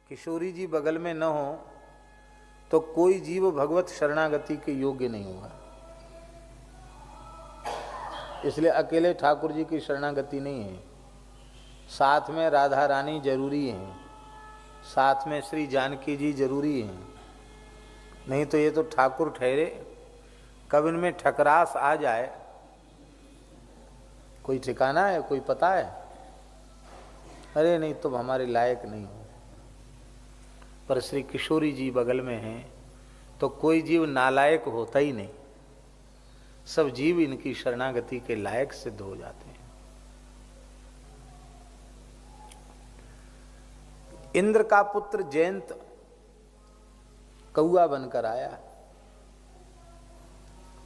किशोरी जी बगल में न हो तो कोई जीव भगवत शरणागति के योग्य नहीं होगा। इसलिए अकेले ठाकुर जी की शरणागति नहीं है, साथ में राधा रानी जरूरी हैं, साथ में श्री जानकी जी जरूरी हैं। नहीं तो ये तो ठाकुर ठहरे, कब इनमें ठकरास आ जाए कोई ठिकाना है, कोई पता है? अरे नहीं तुम हमारे लायक नहीं हो। पर श्री किशोरी जी बगल में हैं तो कोई जीव नालायक होता ही नहीं, सब जीव इनकी शरणागति के लायक सिद्ध हो जाते हैं। इंद्र का पुत्र जयंत कौआ बनकर आया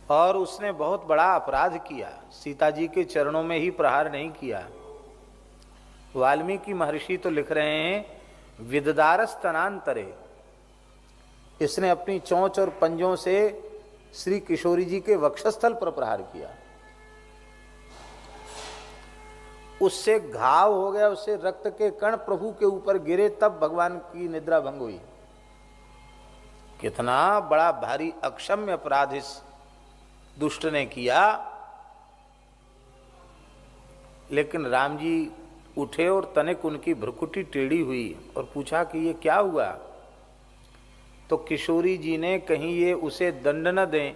और उसने बहुत बड़ा अपराध किया। सीता जी के चरणों में ही प्रहार नहीं किया। वाल्मीकि महर्षि तो लिख रहे हैं विददारस तनांतरे, इसने अपनी चोंच और पंजों से श्री किशोरी जी के वक्षस्थल पर प्रहार किया। उससे घाव हो गया, उससे रक्त के कण प्रभु के ऊपर गिरे, तब भगवान की निद्रा भंग हुई। कितना बड़ा भारी अक्षम्य अपराध इस दुष्ट ने किया। लेकिन राम जी उठे और तनिक उनकी भ्रुकुटी टेढ़ी हुई और पूछा कि ये क्या हुआ? तो किशोरी जी ने कहीं ये उसे दंड न दें,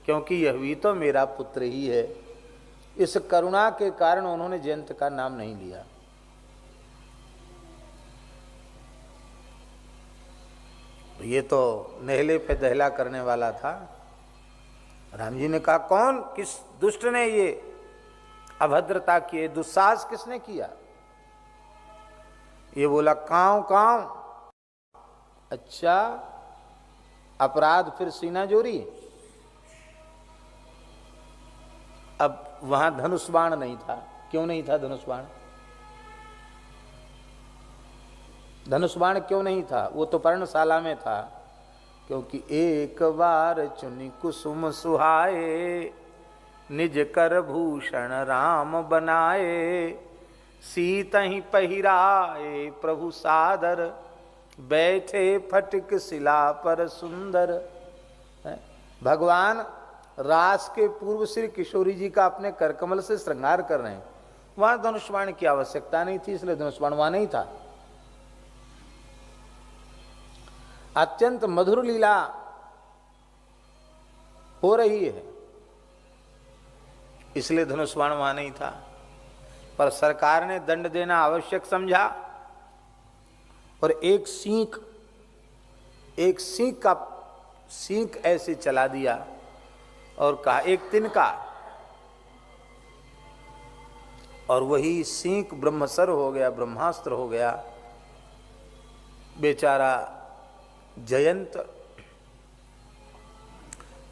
क्योंकि यह भी तो मेरा पुत्र ही है। इस करुणा के कारण उन्होंने जयंत का नाम नहीं लिया। ये तो नहले पे दहला करने वाला था। राम जी ने कहा कौन, किस दुष्ट ने ये अभद्रता की, दुस्साहस किसने किया? ये बोला कांव कांव। अच्छा, अपराध फिर सीना जोरी। अब वहां धनुष बाण नहीं था। क्यों नहीं था धनुष बाण? धनुष बाण क्यों नहीं था? वो तो पर्णशाला में था। क्योंकि एक बार चुनि कुसुम सुहाए, निज कर भूषण राम बनाए, सीता ही पहिराए प्रभु सादर, बैठे फटिक शिला पर सुंदर। भगवान रास के पूर्व श्री किशोरी जी का अपने करकमल से श्रृंगार कर रहे हैं। वहां धनुष्बाण की आवश्यकता नहीं थी, इसलिए धनुष्बाण वहां नहीं था। अत्यंत मधुर लीला हो रही है, इसलिए धनुष्बाण वहां नहीं था। पर सरकार ने दंड देना आवश्यक समझा और एक सींक ऐसे चला दिया और कहा एक तिनका, और वही सींक ब्रह्मसर हो गया, ब्रह्मास्त्र हो गया। बेचारा जयंत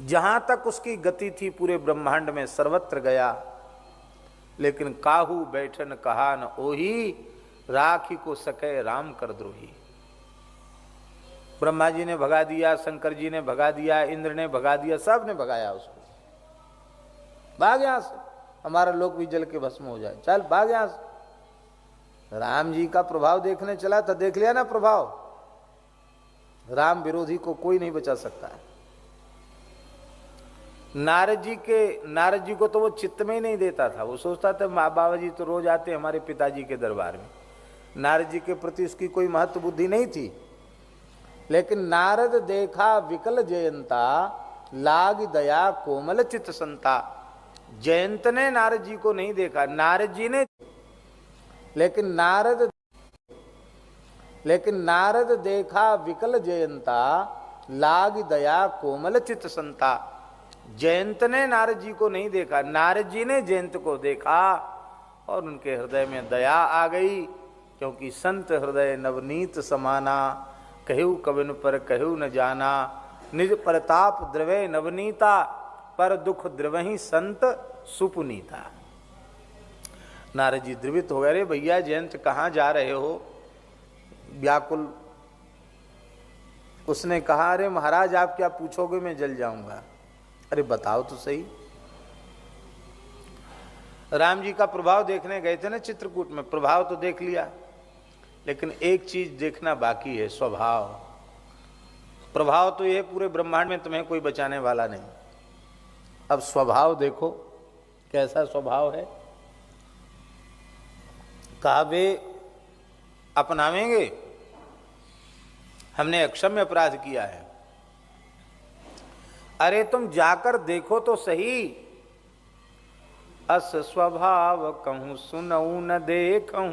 जहां तक उसकी गति थी पूरे ब्रह्मांड में सर्वत्र गया, लेकिन काहू बैठन कहा न ओही, राखी को सके राम कर द्रोही। ब्रह्मा जी ने भगा दिया, शंकर जी ने भगा दिया, इंद्र ने भगा दिया, सब ने भगाया उसको। भाग यहां से, हमारा लोक भी जल के भस्म हो जाए, चल भाग यहां से। राम जी का प्रभाव देखने चला था, देख लिया ना प्रभाव। राम विरोधी को कोई नहीं बचा सकता है। नारद जी को तो वो चित्त में ही नहीं देता था। वो सोचता था माँ बाबा जी तो रोज आते हमारे पिताजी के दरबार में। नारद जी के प्रति उसकी कोई महत्व बुद्धि नहीं थी। लेकिन नारद देखा विकल जयंता, लाग दया कोमल चित संता। जयंत ने नारद जी को नहीं देखा, नारद जी ने। लेकिन नारद देखा विकल जयंता, लाग दया कोमल चित संता। जयंत ने नारद जी को नहीं देखा, नारद जी ने जयंत को देखा और उनके हृदय में दया आ गई। क्योंकि संत हृदय नवनीत समाना, कहु कबिन पर कहु न जाना। निज प्रताप द्रवय नवनीता, पर दुख द्रवहि संत सुपुनीता। नारद जी द्रवित हो गए, रे भैया जयंत कहाँ जा रहे हो? व्याकुल उसने कहा, अरे महाराज आप क्या पूछोगे, मैं जल जाऊंगा। अरे बताओ तो सही। राम जी का प्रभाव देखने गए थे ना चित्रकूट में, प्रभाव तो देख लिया, लेकिन एक चीज देखना बाकी है, स्वभाव। प्रभाव तो ये पूरे ब्रह्मांड में तुम्हें कोई बचाने वाला नहीं। अब स्वभाव देखो कैसा स्वभाव है। कहा वे अपनावेंगे, हमने अक्षम्य अपराध किया है। अरे तुम जाकर देखो तो सही। अस स्वभाव कहूं सुनऊ न देखूं,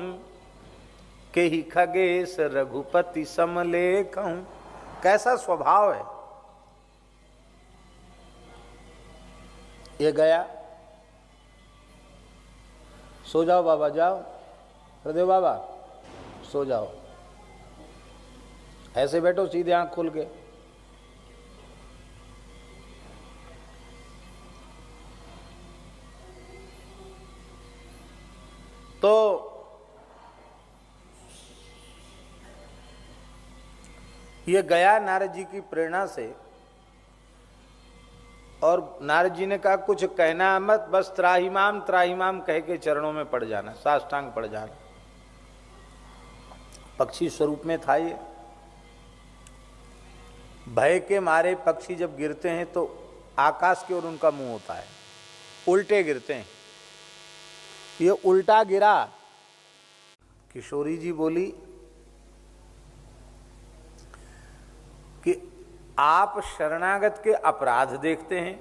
के ही खगेश रघुपति समले कहूं। कैसा स्वभाव है ये। गया, सो जाओ बाबा, जाओ हृदय बाबा, सो जाओ। ऐसे बैठो सीधे आंख खोल के। तो ये गया नारद जी की प्रेरणा से, और नारद जी ने कहा कुछ कहना मत, बस त्राहिमाम त्राहिमाम कह के चरणों में पड़ जाना, साष्टांग पड़ जाना। पक्षी स्वरूप में था ये। भय के मारे पक्षी जब गिरते हैं तो आकाश की ओर उनका मुंह होता है, उल्टे गिरते हैं। ये उल्टा गिरा। किशोरी जी बोली कि आप शरणागत के अपराध देखते हैं।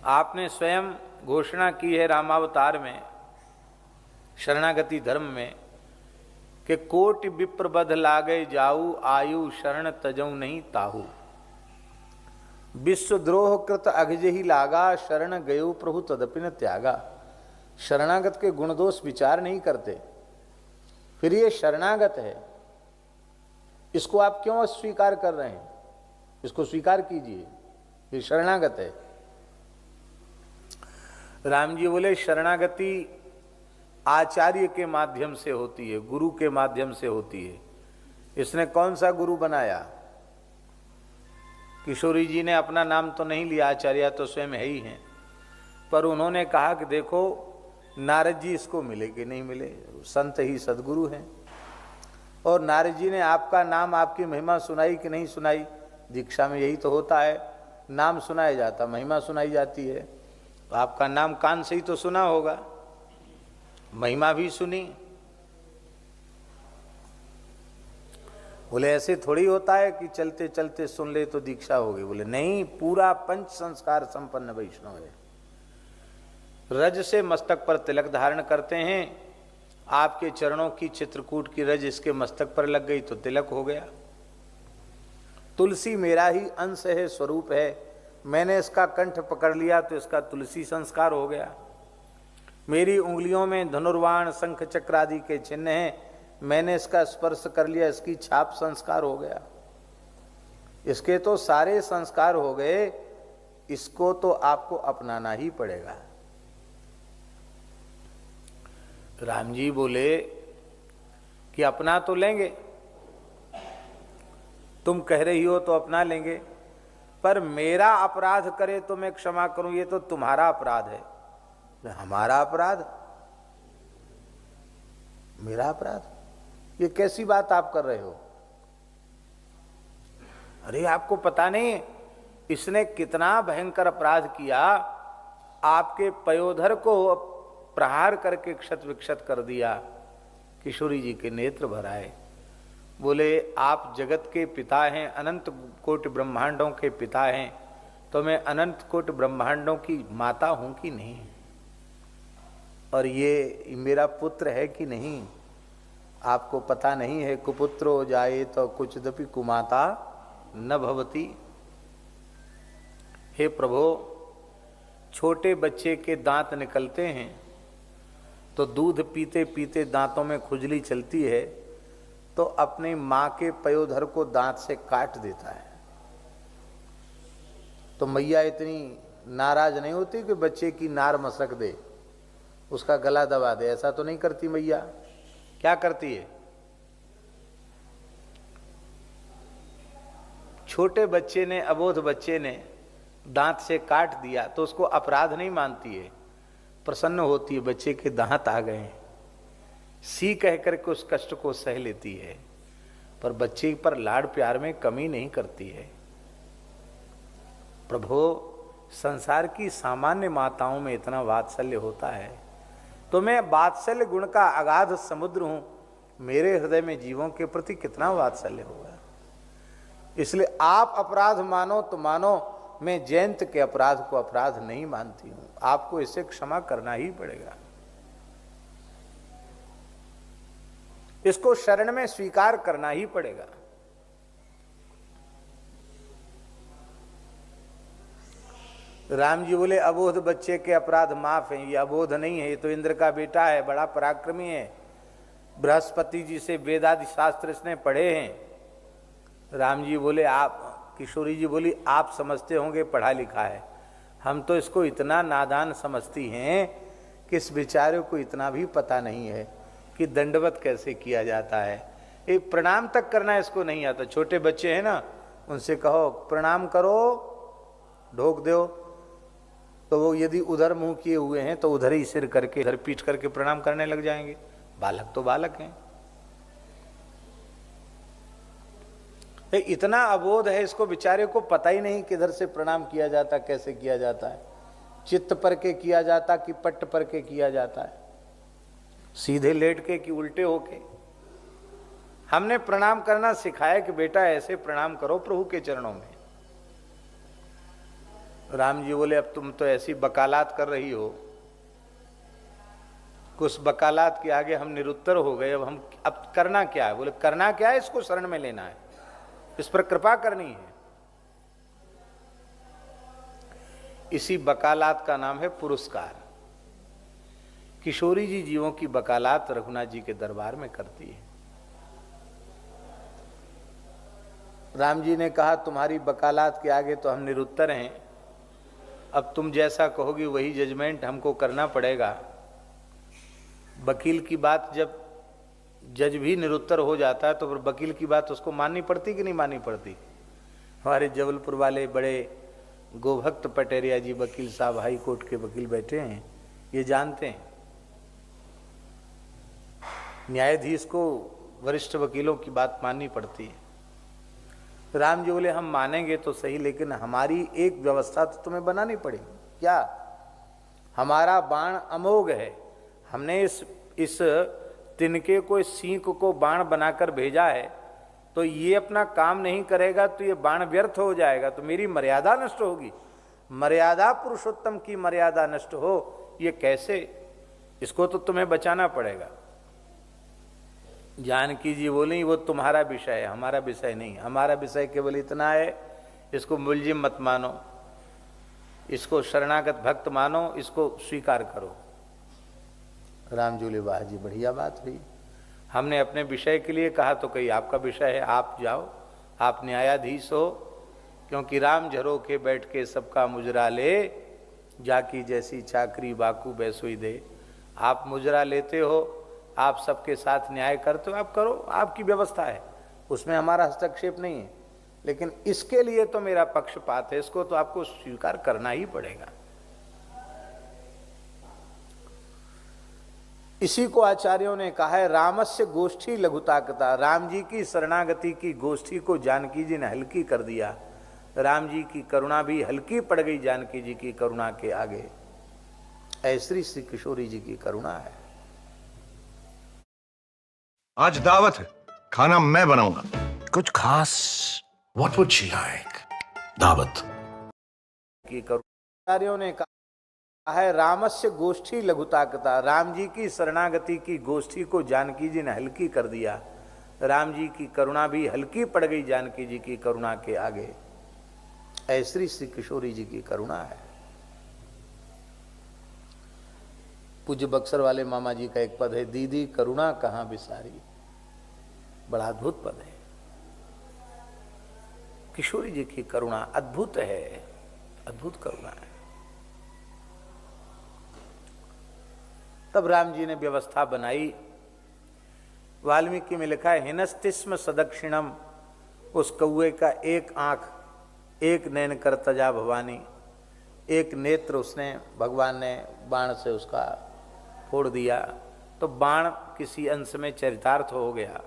आपने स्वयं घोषणा की है रामावतार में, शरणागति धर्म में, कि कोटि विप्रबध लागे जाऊ, आयु शरण तजऊ नहीं ताहू। विश्वद्रोह कृत अघज ही लागा, शरण गयो प्रभु तदपि न त्यागा। शरणागत के गुण दोष विचार नहीं करते। फिर ये शरणागत है, इसको आप क्यों अस्वीकार कर रहे हैं? इसको स्वीकार कीजिए, ये शरणागत है। राम जी बोले शरणागति आचार्य के माध्यम से होती है, गुरु के माध्यम से होती है। इसने कौन सा गुरु बनाया? किशोरी जी ने अपना नाम तो नहीं लिया, आचार्य तो स्वयं है ही हैं, पर उन्होंने कहा कि देखो नारद जी इसको मिले कि नहीं मिले, संत ही सदगुरु हैं। और नारद जी ने आपका नाम, आपकी महिमा सुनाई कि नहीं सुनाई? दीक्षा में यही तो होता है, नाम सुनाया जाता, महिमा सुनाई जाती है। तो आपका नाम कान से ही तो सुना होगा, महिमा भी सुनी। बोले ऐसे थोड़ी होता है कि चलते चलते सुन ले तो दीक्षा होगी। बोले नहीं, पूरा पंच संस्कार संपन्न वैष्णव है। रज से मस्तक पर तिलक धारण करते हैं, आपके चरणों की चित्रकूट की रज इसके मस्तक पर लग गई तो तिलक हो गया। तुलसी मेरा ही अंश है, स्वरूप है, मैंने इसका कंठ पकड़ लिया तो इसका तुलसी संस्कार हो गया। मेरी उंगलियों में धनुर्वाण शंख चक्र आदि के चिन्ह हैं, मैंने इसका स्पर्श कर लिया, इसकी छाप संस्कार हो गया। इसके तो सारे संस्कार हो गए, इसको तो आपको अपनाना ही पड़ेगा। राम जी बोले कि अपना तो लेंगे, तुम कह रही हो तो अपना लेंगे, पर मेरा अपराध करे तो मैं क्षमा करूं, ये तो तुम्हारा अपराध है। हमारा अपराध? मेरा अपराध? ये कैसी बात आप कर रहे हो? अरे आपको पता नहीं इसने कितना भयंकर अपराध किया, आपके पयोधर को प्रहार करके क्षत विक्षत कर दिया। किशोरी जी के नेत्र भर आए। बोले आप जगत के पिता हैं, अनंत कोटि ब्रह्मांडों के पिता हैं, तो मैं अनंत कोटि ब्रह्मांडों की माता हूं कि नहीं? और ये मेरा पुत्र है कि नहीं? आपको पता नहीं है, कुपुत्रो जाए तो कुछ दपि कुमाता न भवती। हे प्रभु, छोटे बच्चे के दांत निकलते हैं तो दूध पीते पीते दांतों में खुजली चलती है, तो अपनी माँ के पयोधर को दांत से काट देता है। तो मैया इतनी नाराज नहीं होती कि बच्चे की नार मसक दे, उसका गला दबा दे, ऐसा तो नहीं करती मैया। क्या करती है? छोटे बच्चे ने, अबोध बच्चे ने दांत से काट दिया तो उसको अपराध नहीं मानती है, प्रसन्न होती है, बच्चे के दांत आ गए। सी कह करके उस कष्ट को सह लेती है, पर बच्चे पर लाड प्यार में कमी नहीं करती है। प्रभु, संसार की सामान्य माताओं में इतना वात्सल्य होता है, तो मैं वात्सल्य गुण का अगाध समुद्र हूं, मेरे हृदय में जीवों के प्रति कितना वात्सल्य होगा। इसलिए आप अपराध मानो तो मानो, मैं जयंत के अपराध को अपराध नहीं मानती हूं। आपको इसे क्षमा करना ही पड़ेगा, इसको शरण में स्वीकार करना ही पड़ेगा। राम जी बोले अबोध बच्चे के अपराध माफ हैं। ये अबोध नहीं है, ये तो इंद्र का बेटा है, बड़ा पराक्रमी है, बृहस्पति जी से वेदादि शास्त्र इसने पढ़े हैं। राम जी बोले आप, किशोरी जी बोली आप समझते होंगे पढ़ा लिखा है, हम तो इसको इतना नादान समझती हैं कि इस बेचारे को इतना भी पता नहीं है कि दंडवत कैसे किया जाता है। एक प्रणाम तक करना इसको नहीं आता। छोटे बच्चे हैं ना, उनसे कहो प्रणाम करो, ढोक दो, तो वो यदि उधर मुंह किए हुए हैं तो उधर ही सिर करके इधर पीठ करके प्रणाम करने लग जाएंगे। बालक तो बालक हैं। इतना अबोध है, इसको बेचारे को पता ही नहीं किधर से प्रणाम किया जाता, कैसे किया जाता है, चित्त पर के किया जाता कि पट्ट पर के किया जाता है, सीधे लेट के कि उल्टे होके। हमने प्रणाम करना सिखाया कि बेटा ऐसे प्रणाम करो प्रभु के चरणों में। राम जी बोले अब तुम तो ऐसी बकालात कर रही हो, कुछ बकालात के आगे हम निरुत्तर हो गए, अब करना क्या है। बोले करना क्या है, इसको शरण में लेना है, इस पर कृपा करनी है। इसी बकालात का नाम है पुरस्कार। किशोरी जी जीवों की बकालात रघुनाथ जी के दरबार में करती है। राम जी ने कहा तुम्हारी बकालात के आगे तो हम निरुत्तर हैं, अब तुम जैसा कहोगी वही जजमेंट हमको करना पड़ेगा। वकील की बात जब जज भी निरुत्तर हो जाता है तो फिर वकील की बात उसको माननी पड़ती कि नहीं माननी पड़ती। हमारे जबलपुर वाले बड़े गोभक्त पटेरिया जी वकील साहब, हाई कोर्ट के वकील बैठे हैं, ये जानते हैं न्यायाधीश को वरिष्ठ वकीलों की बात माननी पड़ती है। राम जी बोले हम मानेंगे तो सही, लेकिन हमारी एक व्यवस्था तो तुम्हें बनानी पड़ेगी। क्या? हमारा बाण अमोघ है, हमने इस तिनके को, इस सींक को बाण बनाकर भेजा है, तो ये अपना काम नहीं करेगा तो ये बाण व्यर्थ हो जाएगा, तो मेरी मर्यादा नष्ट होगी। मर्यादा पुरुषोत्तम की मर्यादा नष्ट हो, ये कैसे? इसको तो तुम्हें बचाना पड़ेगा। जानकी जी बोली वो तुम्हारा विषय है, हमारा विषय नहीं। हमारा विषय केवल इतना है, इसको मुलजिम मत मानो, इसको शरणागत भक्त मानो, इसको स्वीकार करो। राम जी बोले वाह जी बढ़िया बात हुई, हमने अपने विषय के लिए कहा तो कहीं आपका विषय है, आप जाओ, आप न्यायाधीश हो। क्योंकि राम झरोखे बैठ के सबका मुजरा ले, जाकी जैसी चाकरी बाकू बैसोई दे। आप मुजरा लेते हो, आप सबके साथ न्याय करते हो, आप करो, आपकी व्यवस्था है, उसमें हमारा हस्तक्षेप नहीं है। लेकिन इसके लिए तो मेरा पक्षपात है, इसको तो आपको स्वीकार करना ही पड़ेगा। इसी को आचार्यों ने कहा है रामस्य गोष्ठी लघुताकता। राम जी की शरणागति की गोष्ठी को जानकी जी ने हल्की कर दिया। राम जी की करुणा भी हल्की पड़ गई जानकी जी की करुणा के आगे। ऐसी श्री किशोरी जी की करुणा है। आज दावत है, खाना मैं बनाऊंगा। कुछ खास? What would she like? दावत की करुणाचार्यों ने कहा है रामस्य गोष्ठी लघुताकता। राम जी की शरणागति की गोष्ठी को जानकी जी ने हल्की कर दिया। राम जी की करुणा भी हल्की पड़ गई जानकी जी की करुणा के आगे। ऐसी श्री किशोरी जी की करुणा है। पूज्य बक्सर वाले मामा जी का एक पद है, दीदी करुणा कहाँ बिसारी। बड़ा अद्भुत पद है। किशोरी जी की करुणा अद्भुत है, अद्भुत करुणा है। तब राम जी ने व्यवस्था बनाई। वाल्मीकि में लिखा है हिनस्तिस्म सदक्षिणम, उस कौए का एक आंख, एक नैन कर तजा भवानी, एक नेत्र उसने, भगवान ने बाण से उसका फोड़ दिया। तो बाण किसी अंश में चरितार्थ हो गया।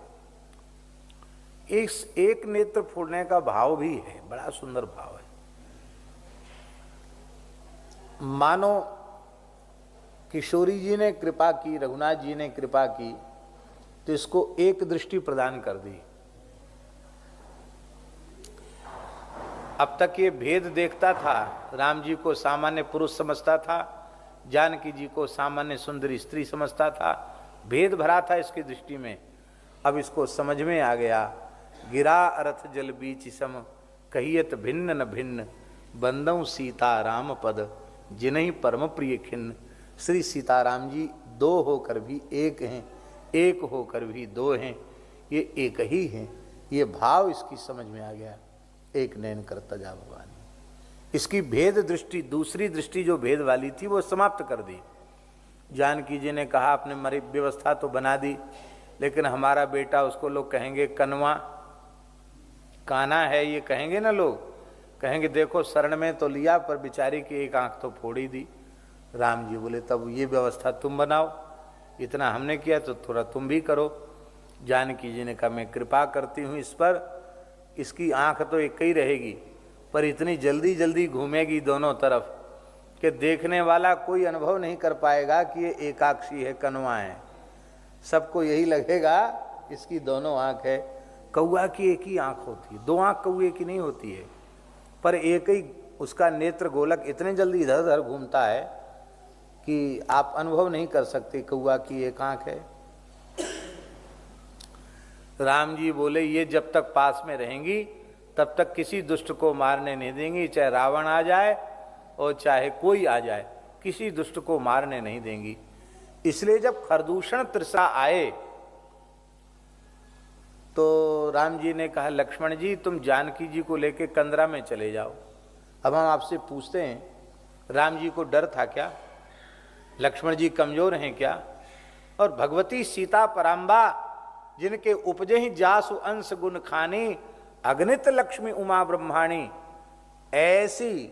इस एक नेत्र फोड़ने का भाव भी है, बड़ा सुंदर भाव है। मानो किशोरी जी ने कृपा की, रघुनाथ जी ने कृपा की, तो इसको एक दृष्टि प्रदान कर दी। अब तक ये भेद देखता था, राम जी को सामान्य पुरुष समझता था, जानकी जी को सामान्य सुंदरी स्त्री समझता था, भेद भरा था इसकी दृष्टि में। अब इसको समझ में आ गया। गिरा अर्थ जल बीच सम, कहियत भिन्न न भिन्न, बंदौ सीता राम पद, जिन्हीं परम प्रिय खिन्न। श्री सीताराम जी दो होकर भी एक हैं, एक होकर भी दो हैं, ये एक ही हैं। ये भाव इसकी समझ में आ गया। एक नयन करता जा भवानी, इसकी भेद दृष्टि, दूसरी दृष्टि जो भेद वाली थी वो समाप्त कर दी। जानकी जी ने कहा आपने मरी व्यवस्था तो बना दी, लेकिन हमारा बेटा, उसको लोग कहेंगे कनवा, काना है, ये कहेंगे ना लोग, कहेंगे देखो शरण में तो लिया पर बेचारी की एक आंख तो फोड़ ही दी। राम जी बोले तब ये व्यवस्था तुम बनाओ, इतना हमने किया तो थोड़ा तुम भी करो। जानकी जी ने कहा मैं कृपा करती हूँ इस पर, इसकी आंख तो एक ही रहेगी, पर इतनी जल्दी जल्दी घूमेगी दोनों तरफ कि देखने वाला कोई अनुभव नहीं कर पाएगा कि ये एकाक्षी है, कनवा है। सबको यही लगेगा इसकी दोनों आंख है। कौआ की एक ही आंख होती है, दो आंख कौए की नहीं होती है, पर एक ही उसका नेत्र गोलक इतने जल्दी इधर उधर घूमता है कि आप अनुभव नहीं कर सकते कौआ की एक आंख है। राम जी बोले ये जब तक पास में रहेंगी तब तक किसी दुष्ट को मारने नहीं देंगी, चाहे रावण आ जाए और चाहे कोई आ जाए, किसी दुष्ट को मारने नहीं देंगी। इसलिए जब खरदूषण तृषा आए तो राम जी ने कहा लक्ष्मण जी तुम जानकी जी को लेके कंदरा में चले जाओ। अब हम आपसे पूछते हैं, राम जी को डर था क्या? लक्ष्मण जी कमजोर हैं क्या? और भगवती सीता पराम्बा जिनके उपजे ही जासु अंश गुण खानी, अगणित लक्ष्मी उमा ब्रह्माणी, ऐसी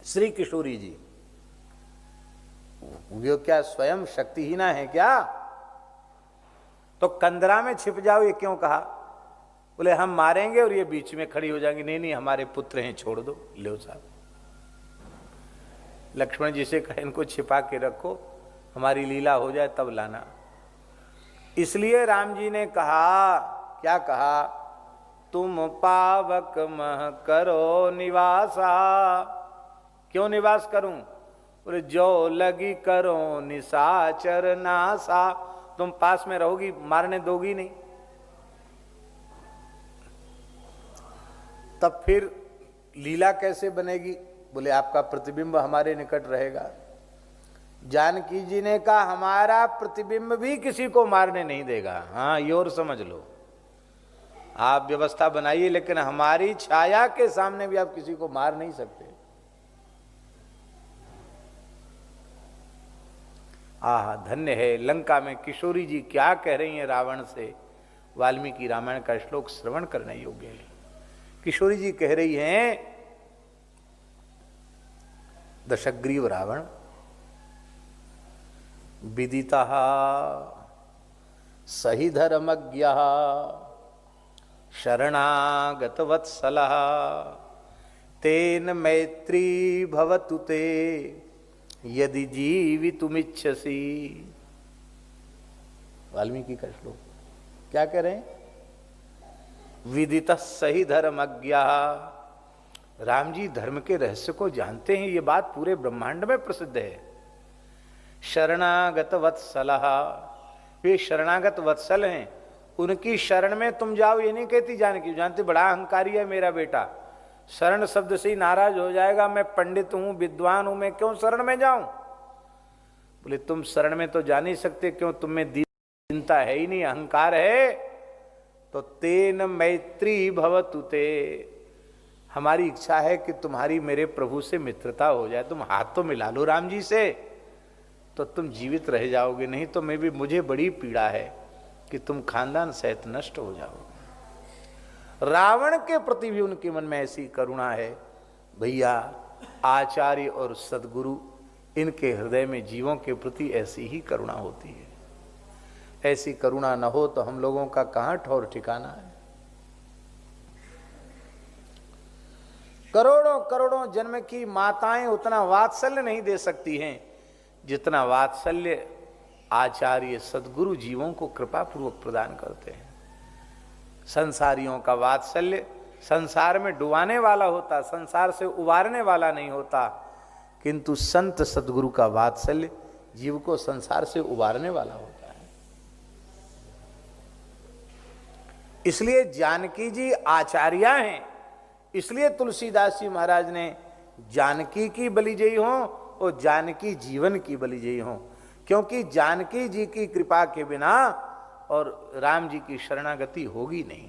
श्री किशोरी जी वो क्या स्वयं शक्तिहीना है क्या? तो कंदरा में छिप जाओ ये क्यों कहा? बोले हम मारेंगे और ये बीच में खड़ी हो जाएंगी। नहीं नहीं हमारे पुत्र हैं, छोड़ दो। लो साहब, लक्ष्मण जी से कहा इनको छिपा के रखो, हमारी लीला हो जाए तब लाना। इसलिए राम जी ने कहा, क्या कहा? तुम पावक मह करो निवासा। क्यों निवास करूं? बोले जो लगी करो निशाचर नासा। तुम पास में रहोगी, मारने दोगी नहीं। तब फिर लीला कैसे बनेगी? बोले आपका प्रतिबिंब हमारे निकट रहेगा। जानकी जी ने कहा हमारा प्रतिबिंब भी किसी को मारने नहीं देगा। हाँ ये और समझ लो, आप व्यवस्था बनाइए लेकिन हमारी छाया के सामने भी आप किसी को मार नहीं सकते। आह धन्य है लंका में किशोरी जी क्या कह रही हैं रावण से। वाल्मीकि रामायण का श्लोक श्रवण करने योग्य है। किशोरी जी कह रही हैं दशग्रीव रावण विदितः सही धर्मज्ञः शरणागत वत्सलः तेन मैत्री भवतु ते यदि जीवितुमिच्छसि। वाल्मीकि का श्लोक क्या कह रहे हैं? विदितः सही धर्मज्ञः, राम जी धर्म के रहस्य को जानते हैं, ये बात पूरे ब्रह्मांड में प्रसिद्ध है। शरणागत वत्सलः, वे शरणागत वत्सल हैं, उनकी शरण में तुम जाओ ये नहीं कहती जानकी। जानती बड़ा अहंकारी है मेरा बेटा, शरण शब्द से ही नाराज हो जाएगा। मैं पंडित हूं, विद्वान हूं, मैं क्यों शरण में जाऊं? बोले तुम शरण में तो जा नहीं सकते, क्यों? तुम में दीनता है ही नहीं, अहंकार है। तो तेन मैत्री भवतु ते, हमारी इच्छा है कि तुम्हारी मेरे प्रभु से मित्रता हो जाए। तुम हाथ तो मिला लो राम जी से तो तुम जीवित रह जाओगे, नहीं तो मैं भी, मुझे बड़ी पीड़ा है कि तुम खानदान सहित नष्ट हो जाओ। रावण के प्रति भी उनके मन में ऐसी करुणा है। भैया आचार्य और सद्गुरु, इनके हृदय में जीवों के प्रति ऐसी ही करुणा होती है। ऐसी करुणा न हो तो हम लोगों का कहाँ ठौर ठिकाना है। करोड़ों करोड़ों जन्म की माताएं उतना वात्सल्य नहीं दे सकती हैं जितना वात्सल्य आचार्य सद्गुरु जीवों को कृपा पूर्वक प्रदान करते हैं। संसारियों का वात्सल्य संसार में डुबाने वाला होता, संसार से उबारने वाला नहीं होता, किंतु संत सद्गुरु का वात्सल्य जीव को संसार से उबारने वाला होता है। इसलिए जानकी जी आचार्या हैं, इसलिए तुलसीदास जी महाराज ने जानकी की बलिजयी हो और जानकी जीवन की बलिजयी हो, क्योंकि जानकी जी की कृपा के बिना और राम जी की शरणागति होगी नहीं।